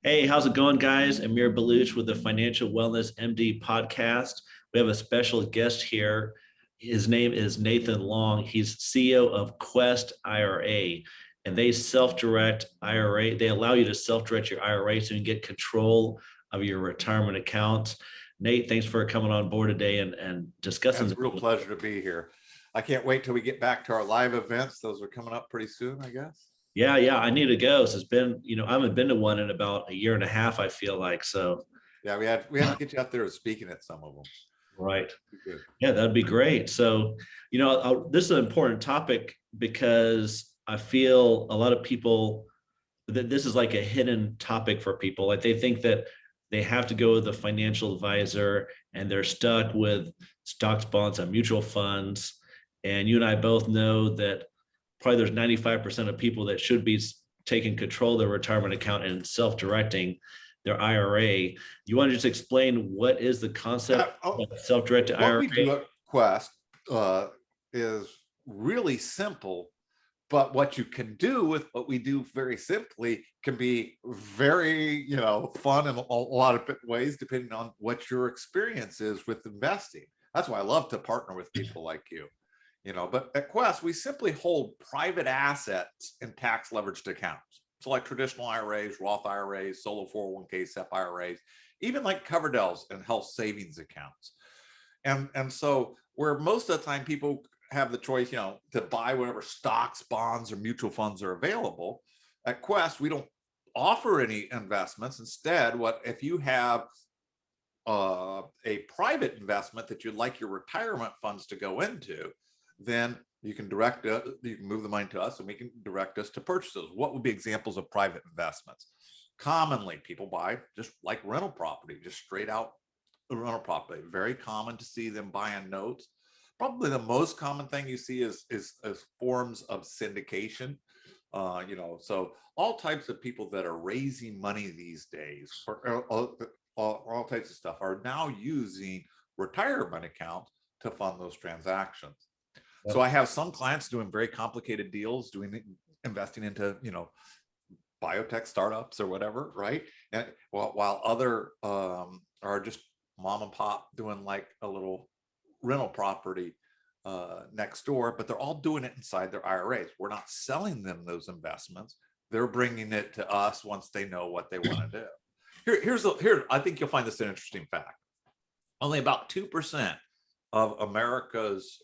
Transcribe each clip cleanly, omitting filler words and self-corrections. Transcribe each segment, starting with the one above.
Hey, how's it going, guys? Amir Baluch with the Financial Wellness MD podcast. We have a special guest here. His name is Nathan Long. He's CEO of Quest IRA, and they self-direct IRA. They allow you to self-direct your IRA so you can get control of your retirement accounts. Nate, thanks for coming on board today and discussing. It's a real pleasure to be here. I can't wait till we get back to our live events. Those are coming up pretty soon, I guess. Yeah, I need to go. So it's been, I haven't been to one in about a year and a half, I feel like. So Yeah, we have to get you out there speaking at some of them. right. Good. Yeah, that'd be great. So, this is an important topic because I feel a lot of people that this is like a hidden topic for people. Like they think that they have to go with a financial advisor and they're stuck with stocks, bonds, and mutual funds. And you and I both know that probably there's 95% of people that should be taking control of their retirement account and self-directing their IRA. You want to just explain what is the concept of self-directed IRA? What we do at Quest is really simple, but what you can do with what we do very simply can be very, fun in a lot of ways, depending on what your experience is with investing. That's why I love to partner with people like you. But at Quest, we simply hold private assets in tax leveraged accounts. So like traditional IRAs, Roth IRAs, solo 401k, SEP IRAs, even like Coverdell's and health savings accounts. And so where most of the time people have the choice, to buy whatever stocks, bonds, or mutual funds are available, at Quest, we don't offer any investments. Instead, if you have a private investment that you'd like your retirement funds to go into, then you can move the money to us and we can direct us to purchase those. What would be examples of private investments? Commonly, people buy just like rental property, just straight out rental property. Very common to see them buying notes. Probably the most common thing you see is forms of syndication. So all types of people that are raising money these days for all types of stuff are now using retirement accounts to fund those transactions. So I have some clients doing very complicated deals, investing into, biotech startups or whatever, right? And while other are just mom and pop doing like a little rental property next door, but they're all doing it inside their IRAs. We're not selling them those investments. They're bringing it to us once they know what they want to do. Here, I think you'll find this an interesting fact. Only about 2% of America's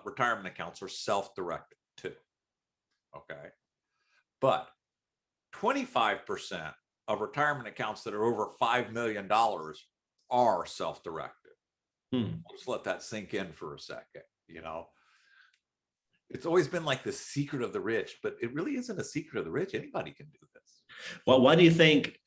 retirement accounts are self-directed too. Okay. But 25% of retirement accounts that are over $5 million are self-directed. Just let that sink in for a second. It's always been like the secret of the rich, but it really isn't a secret of the rich. Anybody can do this. Well, why do you think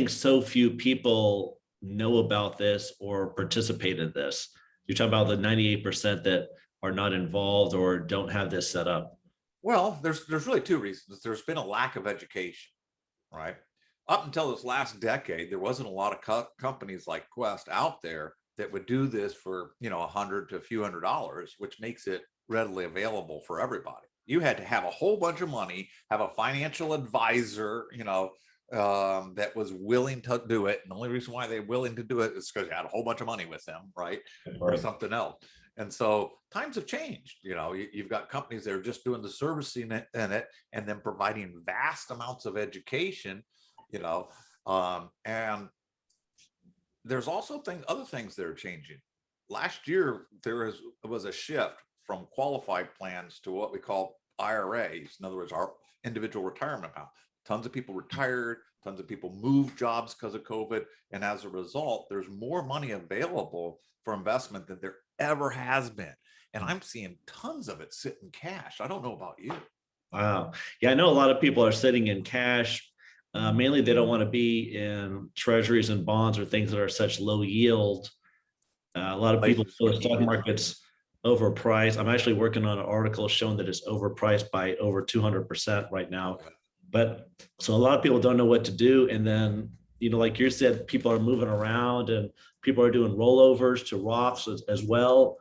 so few people know about this or participate in this? You're talking about the 98% that are not involved or don't have this set up. Well, there's really two reasons. There's been a lack of education, right? Up until this last decade, there wasn't a lot of companies like Quest out there that would do this for, $100 to a few $100s, which makes it readily available for everybody. You had to have a whole bunch of money, have a financial advisor, that was willing to do it. And the only reason why they're willing to do it is because they had a whole bunch of money with them, right? Or something else. And so times have changed. You've got companies that are just doing the servicing in it and then providing vast amounts of education, and there's also other things that are changing. Last year, there was a shift from qualified plans to what we call IRAs. In other words, our individual retirement account. Tons of people retired, tons of people moved jobs because of COVID. And as a result, there's more money available for investment than there ever has been. And I'm seeing tons of it sit in cash. I don't know about you. Wow. Yeah, I know a lot of people are sitting in cash. Mainly, they don't want to be in treasuries and bonds or things that are such low yield. A lot of people feel the stock market's overpriced. I'm actually working on an article showing that it's overpriced by over 200% right now. But so a lot of people don't know what to do. And then, like you said, people are moving around and people are doing rollovers to Roths as well.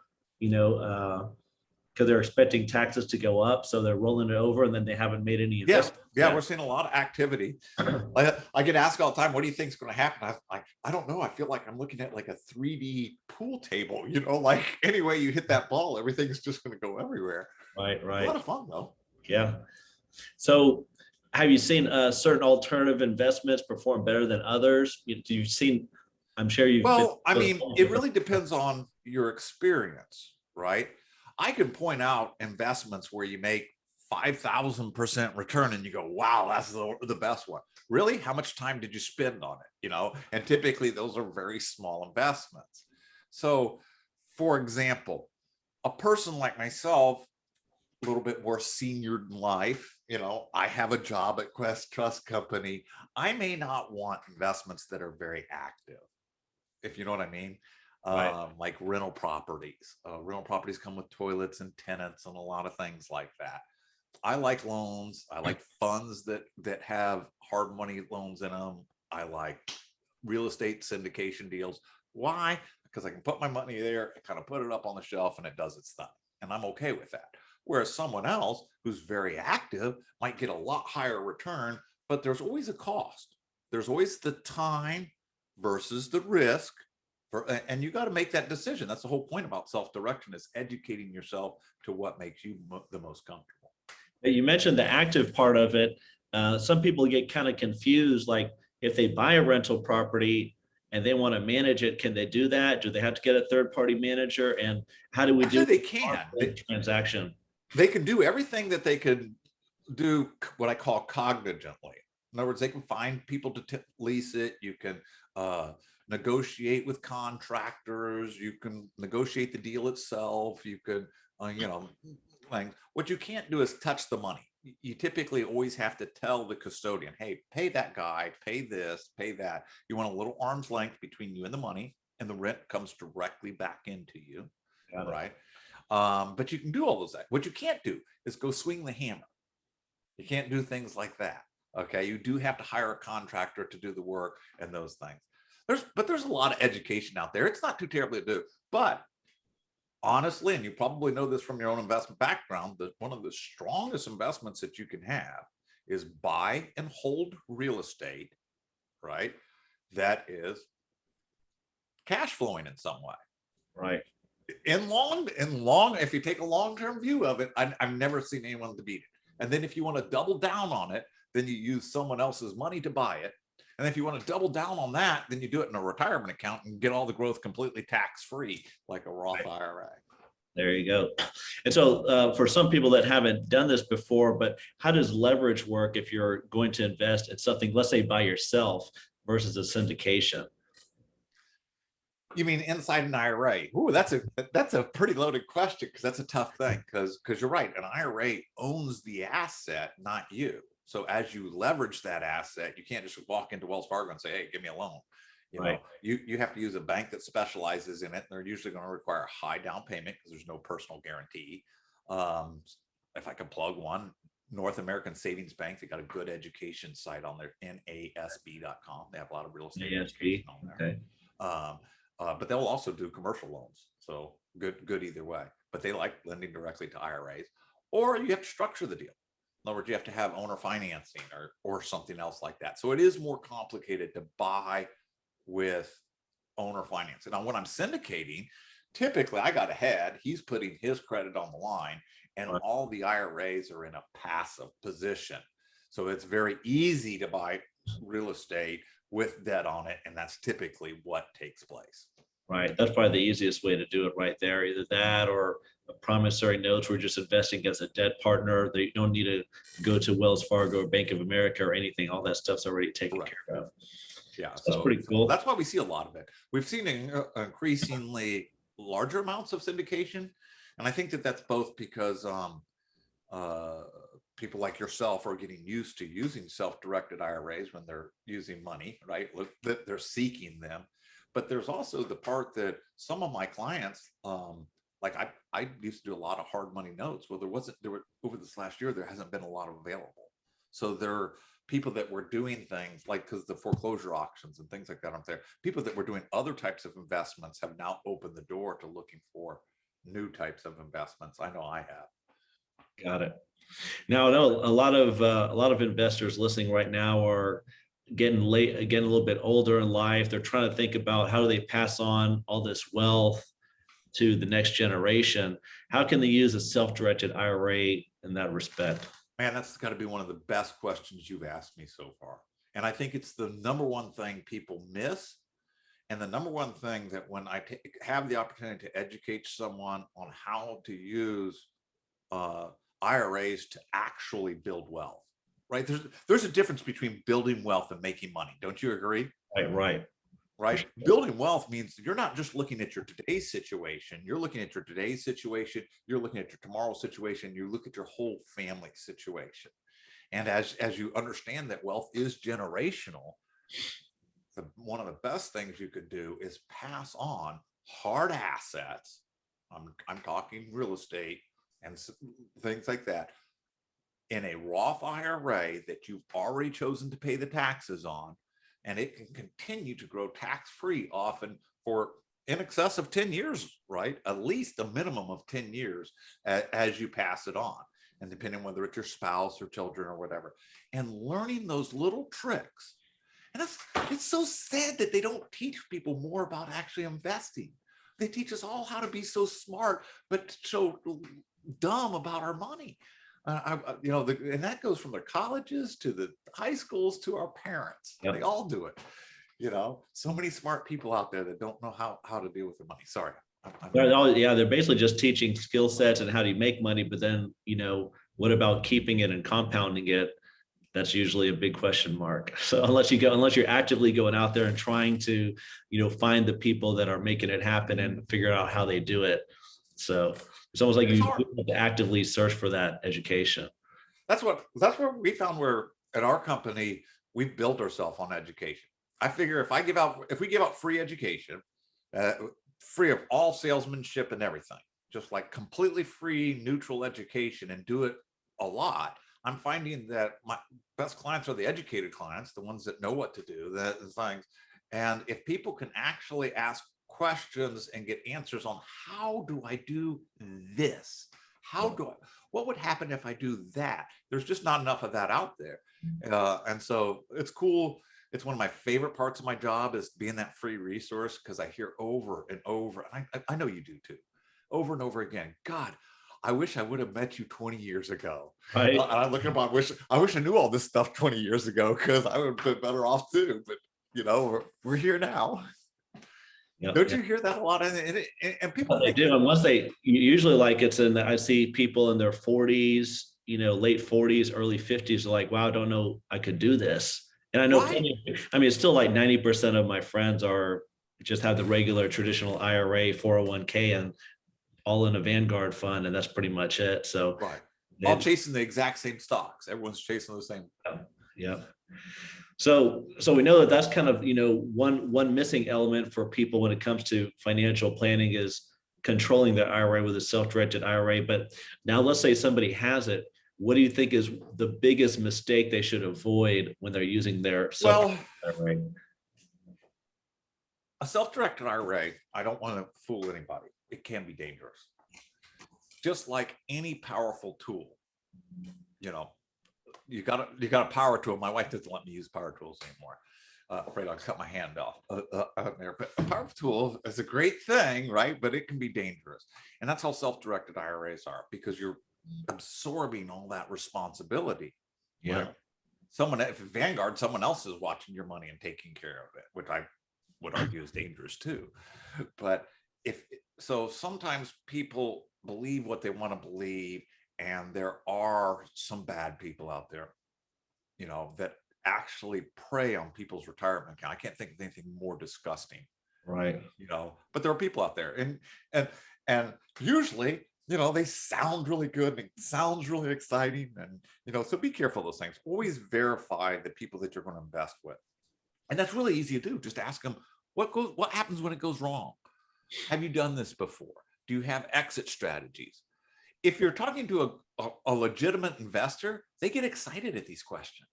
because they're expecting taxes to go up. So they're rolling it over and then they haven't made any Yeah, investments. yeah, we're seeing a lot of activity. I get asked all the time, what do you think is going to happen? I don't know. I feel like I'm looking at like a 3D pool table, like any way you hit that ball, everything's just going to go everywhere. Right, A lot right. of fun though. Yeah. So have you seen certain alternative investments perform better than others? You've seen, I'm sure you've been. Well, I mean, it really depends on your experience, right? I can point out investments where you make 5,000% return and you go, wow, that's the best one. Really? How much time did you spend on it? And typically those are very small investments. So, for example, a person like myself, a little bit more senior in life, I have a job at Quest Trust Company. I may not want investments that are very active, if you know what I mean. Right. Like rental properties. Rental properties come with toilets and tenants and a lot of things like that. I like loans. I like funds that have hard money loans in them. I like real estate syndication deals. Why? Because I can put my money there, kind of put it up on the shelf, and it does its thing. And I'm okay with that. Whereas someone else who's very active might get a lot higher return, but there's always a cost. There's always the time versus the risk. And you got to make that decision. That's the whole point about self-direction, is educating yourself to what makes you the most comfortable. You mentioned the active part of it. Some people get kind of confused, like if they buy a rental property and they want to manage it, can they do that? Do they have to get a third party manager? And how do we Actually, do they can. transaction? They can do everything that they could do, what I call cognizantly. In other words, they can find people to lease it. You can negotiate with contractors. You can negotiate the deal itself. You could, what you can't do is touch the money. You typically always have to tell the custodian, hey, pay that guy, pay this, pay that. You want a little arm's length between you and the money, and the rent comes directly back into you, right? But you can do all those things. What you can't do is go swing the hammer. You can't do things like that. Okay, you do have to hire a contractor to do the work and those things. There's a lot of education out there. It's not too terribly to do, but honestly, and you probably know this from your own investment background, that one of the strongest investments that you can have is buy and hold real estate, right? That is cash flowing in some way. Right. If you take a long-term view of it, I've never seen anyone to beat it. And then if you want to double down on it, then you use someone else's money to buy it. And if you want to double down on that, then you do it in a retirement account and get all the growth completely tax-free, like a Roth IRA. There you go. And so for some people that haven't done this before, but how does leverage work if you're going to invest in something, let's say by yourself versus a syndication? You mean inside an IRA? Ooh, that's a pretty loaded question, because that's a tough thing, because you're right, an IRA owns the asset, not you. So as you leverage that asset, you can't just walk into Wells Fargo and say, hey, give me a loan. Right. You have to use a bank that specializes in it. They're usually going to require a high down payment because there's no personal guarantee. If I can plug one, North American Savings Bank, they got a good education site on their NASB.com. They have a lot of real estate education on there. Okay. But they'll also do commercial loans. So good either way. But they like lending directly to IRAs, or you have to structure the deal. In other words, you have to have owner financing or something else like that. So it is more complicated to buy with owner financing. Now, when I'm syndicating, typically I got ahead. He's putting his credit on the line, and all the IRAs are in a passive position. So it's very easy to buy real estate with debt on it, and that's typically what takes place. Right. That's probably the easiest way to do it right there. Either that or a promissory notes. We're just investing as a debt partner. They don't need to go to Wells Fargo or Bank of America or anything. All that stuff's already taken care of. Yeah, so that's pretty cool. That's why we see a lot of it. We've seen increasingly larger amounts of syndication, and I think that's both because people like yourself are getting used to using self-directed IRAs when they're using money, right? That they're seeking them. But there's also the part that some of my clients, like I used to do a lot of hard money notes. Well, over this last year, there hasn't been a lot available. So there are people that were doing things like, because the foreclosure auctions and things like that aren't there, people that were doing other types of investments have now opened the door to looking for new types of investments. I know I have. Got it. Now, I know a lot of investors listening right now are getting late, again, a little bit older in life. They're trying to think about how do they pass on all this wealth to the next generation. How can they use a self-directed IRA in that respect? Man, that's got to be one of the best questions you've asked me so far. And I think it's the number one thing people miss. And the number one thing that when I have the opportunity to educate someone on how to use IRAs to actually build wealth, right? There's a difference between building wealth and making money. Don't you agree? Right. Right. Sure. Building wealth means you're not just looking at your today's situation. You're looking at your today's situation. You're looking at your tomorrow's situation. You look at your whole family situation. And as you understand that wealth is generational, one of the best things you could do is pass on hard assets. I'm talking real estate and things like that in a Roth IRA that you've already chosen to pay the taxes on, and it can continue to grow tax-free often for in excess of 10 years, right? At least a minimum of 10 years as you pass it on, and depending on whether it's your spouse or children or whatever, and learning those little tricks. And it's so sad that they don't teach people more about actually investing. They teach us all how to be so smart, but so dumb about our money. And that goes from the colleges to the high schools to our parents. Yep. They all do it. So many smart people out there that don't know how to deal with their money. Sorry. They're basically just teaching skill sets and how do you make money, but then, what about keeping it and compounding it? That's usually a big question mark. So unless you're actively going out there and trying to, find the people that are making it happen and figure out how they do it. So it's almost like you have to actively search for that education. That's what we found. Where at our company, we've built ourselves on education. I figure if we give out free education, free of all salesmanship and everything, just like completely free, neutral education, and do it a lot, I'm finding that my best clients are the educated clients, the ones that know what to do, the things. And if people can actually ask questions and get answers on how do I do this? What would happen if I do that? There's just not enough of that out there. And so it's cool. It's one of my favorite parts of my job is being that free resource, because I hear over and over, and I know you do too, over and over again, God, I wish I would have met you 20 years ago. Right. I look at I wish I knew all this stuff 20 years ago, because I would have been better off too. But we're here now. Yep, don't you hear that a lot? And people they do, unless they usually I see people in their 40s, late 40s, early 50s, are like, wow, I don't know I could do this. And I know it's still like 90% of my friends are just have the regular traditional IRA, 401k, and all in a Vanguard fund, and that's pretty much it. So all chasing the exact same stocks. Everyone's chasing the same. Yeah. So we know that that's kind of, one missing element for people when it comes to financial planning is controlling their IRA with a self-directed IRA. But now let's say somebody has it. What do you think is the biggest mistake they should avoid when they're using their self-directed IRA? A self-directed IRA, I don't want to fool anybody. It can be dangerous. Just like any powerful tool, you got a power tool. My wife doesn't let me use power tools anymore. Afraid I'll cut my hand off out there. But a power tool is a great thing, right? But it can be dangerous. And that's how self-directed IRAs are, because you're absorbing all that responsibility. Yeah. Right? If Vanguard, someone else is watching your money and taking care of it, which I would argue is dangerous too. But sometimes people believe what they want to believe, and there are some bad people out there, that actually prey on people's retirement account. I can't think of anything more disgusting. Right. But there are people out there, and usually, they sound really good and it sounds really exciting, and so be careful of those things. Always verify the people that you're going to invest with. And that's really easy to do. Just ask them what happens when it goes wrong. Have you done this before? Do you have exit strategies? If you're talking to a legitimate investor, they get excited at these questions.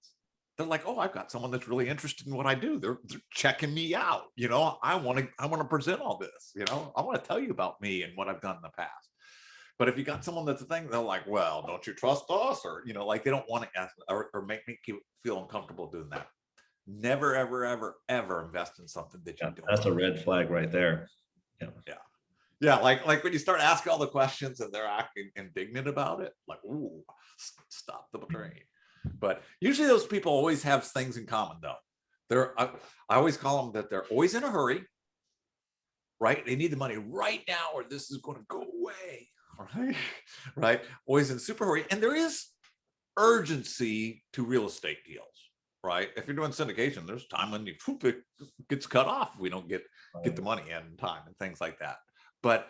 they're like, oh, I've got someone that's really interested in what I do. They're checking me out. You know, I want to present all this. You know, I want to tell you about me and what I've done in the past. But if you got someone that's a thing, they're like, well, don't you trust us? Or, you know, like they don't want to ask or make me feel uncomfortable doing that. Never, ever, ever, ever invest in something that you don't. That's a red flag right there. Yeah. Yeah. Like when you start asking all the questions and they're acting indignant about it, like, ooh, stop the train. But usually those people always have things in common though. I always call them that they're always in a hurry, right? They need the money right now or this is going to go away. Right. Right. Always in super hurry. And there is urgency to real estate deals, right? If you're doing syndication, there's time when it gets cut off. We don't get the money in time and things like that. But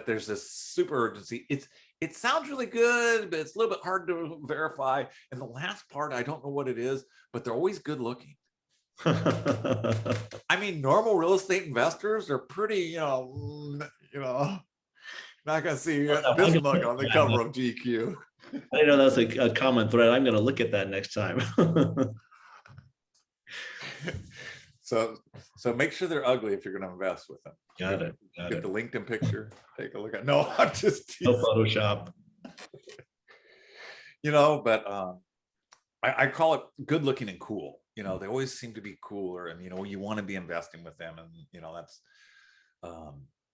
there's this super urgency. It sounds really good, but it's a little bit hard to verify. And the last part, I don't know what it is, but they're always good looking. I mean, normal real estate investors are pretty, you know, not gonna see this mug on the cover of GQ. I didn't know that's a common thread. I'm going to look at that next time. So make sure they're ugly if you're going to invest with them. Got it. Get the LinkedIn picture. Take a look at. No, I'm just no Photoshop. You know, but I call it good looking and cool. You know, they always seem to be cooler, and you know, you want to be investing with them, and you know, that's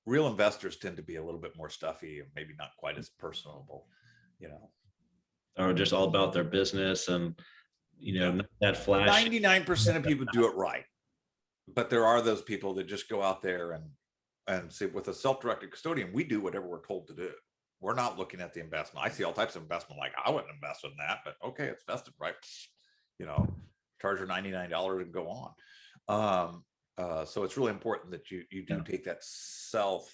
real investors tend to be a little bit more stuffy and maybe not quite as personable. You know, or just all about their business and you know, not that flash. 99% of people do it right, but there are those people that just go out there and see, with a self-directed custodian, we do whatever we're told to do. We're not looking at the investment. I see all types of investment like I wouldn't invest in that, but okay, it's vested, right? You know, charge her $99 and go on. So it's really important that you do take that self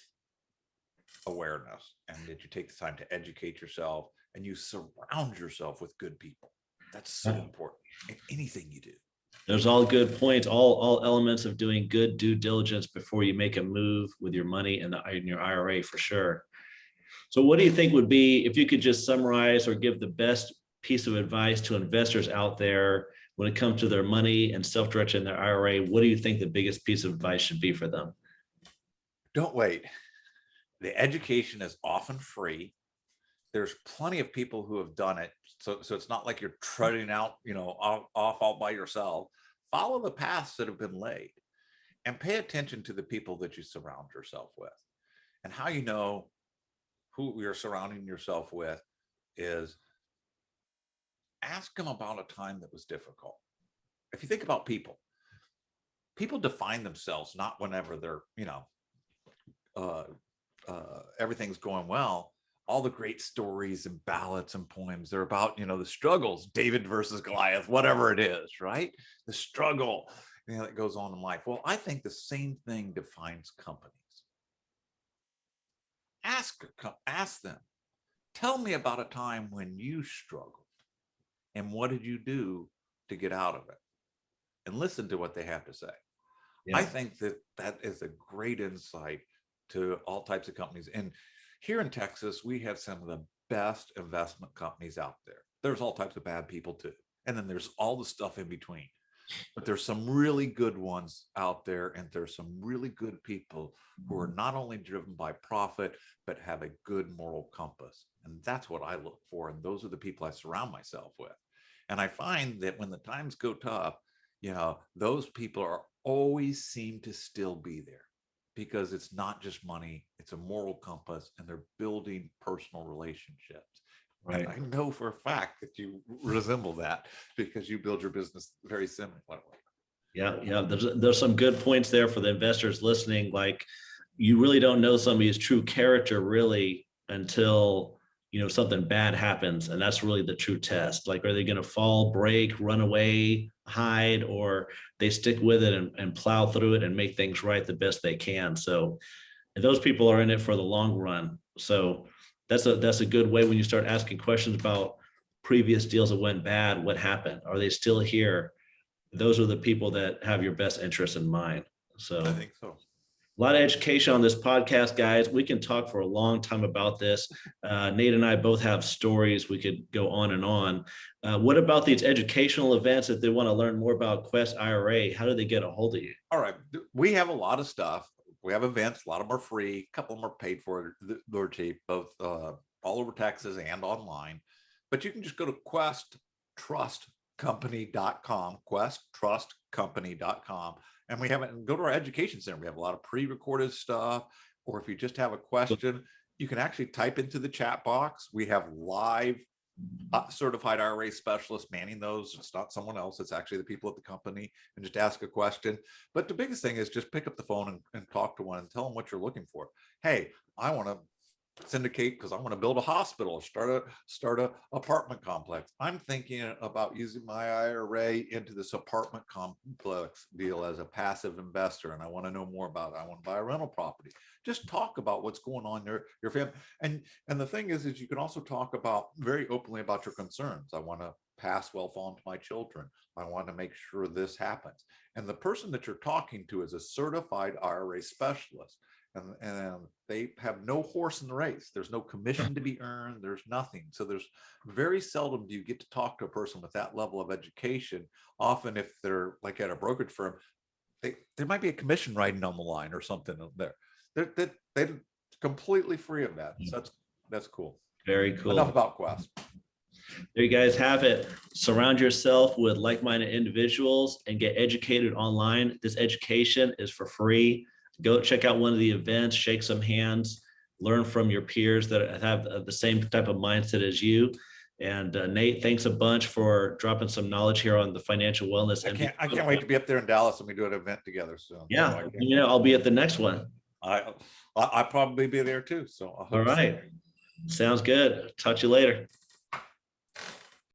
awareness and that you take the time to educate yourself and you surround yourself with good people. That's so important in anything you do. There's all good points, all elements of doing good due diligence before you make a move with your money in your IRA for sure. So what do you think would be, if you could just summarize or give the best piece of advice to investors out there when it comes to their money and self-direction in their IRA, what do you think the biggest piece of advice should be for them? Don't wait. The education is often free. There's plenty of people who have done it. So it's not like you're trudging out, you know, off all by yourself. Follow the paths that have been laid and pay attention to the people that you surround yourself with. And how you know who you're surrounding yourself with is ask them about a time that was difficult. If you think about people define themselves not whenever they're, you know, everything's going well. All the great stories and ballads and poems, they're about, you know, the struggles, David versus Goliath, whatever it is, right? The struggle, you know, that goes on in life. Well, I think the same thing defines companies. Ask them, tell me about a time when you struggled and what did you do to get out of it? And listen to what they have to say. Yeah. I think that is a great insight to all types of companies. And here in Texas, we have some of the best investment companies out there. There's all types of bad people too. And then there's all the stuff in between. But there's some really good ones out there. And there's some really good people who are not only driven by profit, but have a good moral compass. And that's what I look for. And those are the people I surround myself with. And I find that when the times go tough, you know, those people are always seem to still be there. Because it's not just money, it's a moral compass, and they're building personal relationships. Right. And I know for a fact that you resemble that because you build your business very similarly. Yeah. There's some good points there for the investors listening. Like, you really don't know somebody's true character really until, you know, something bad happens, and that's really the true test. Like, are they going to fall, break, run away, hide, or they stick with it and plow through it and make things right the best they can? So, and those people are in it for the long run. So that's a good way when you start asking questions about previous deals that went bad. What happened? Are they still here? Those are the people that have your best interest in mind. So I think so. A lot of education on this podcast, guys. We can talk for a long time about this. Nate and I both have stories. We could go on and on. What about these educational events? If they want to learn more about Quest IRA, how do they get a hold of you? All right. We have a lot of stuff. We have events. A lot of them are free. A couple of them are paid for. They're cheap, both all over Texas and online. But you can just go to questtrustcompany.com, questtrustcompany.com. And we have it, and go to our education center. We have a lot of pre-recorded stuff. Or if you just have a question, you can actually type into the chat box. We have live certified IRA specialists manning those. It's not someone else. It's actually the people at the company, and just ask a question. But the biggest thing is just pick up the phone and talk to one and tell them what you're looking for. Hey, I want to syndicate because I want to build a hospital, start a apartment complex. I'm thinking about using my IRA into this apartment complex deal as a passive investor, and I want to know more about it. I want to buy a rental property. Just talk about what's going on in your family. And the thing is you can also talk about very openly about your concerns. I want to pass wealth on to my children. I want to make sure this happens. And the person that you're talking to is a certified IRA specialist. And they have no horse in the race. There's no commission to be earned. There's nothing. So there's very seldom do you get to talk to a person with that level of education. Often if they're like at a brokerage firm, there might be a commission riding on the line or something there. They're completely free of that. So that's cool. Very cool. Enough about Quest. There you guys have it. Surround yourself with like-minded individuals and get educated online. This education is for free. Go check out one of the events, shake some hands, learn from your peers that have the same type of mindset as you. And Nate, thanks a bunch for dropping some knowledge here on the financial wellness. I can't wait to be up there in Dallas and we do an event together soon. Yeah, I'll be at the next one. I'll probably be there too. So all right. Sounds good. Talk to you later.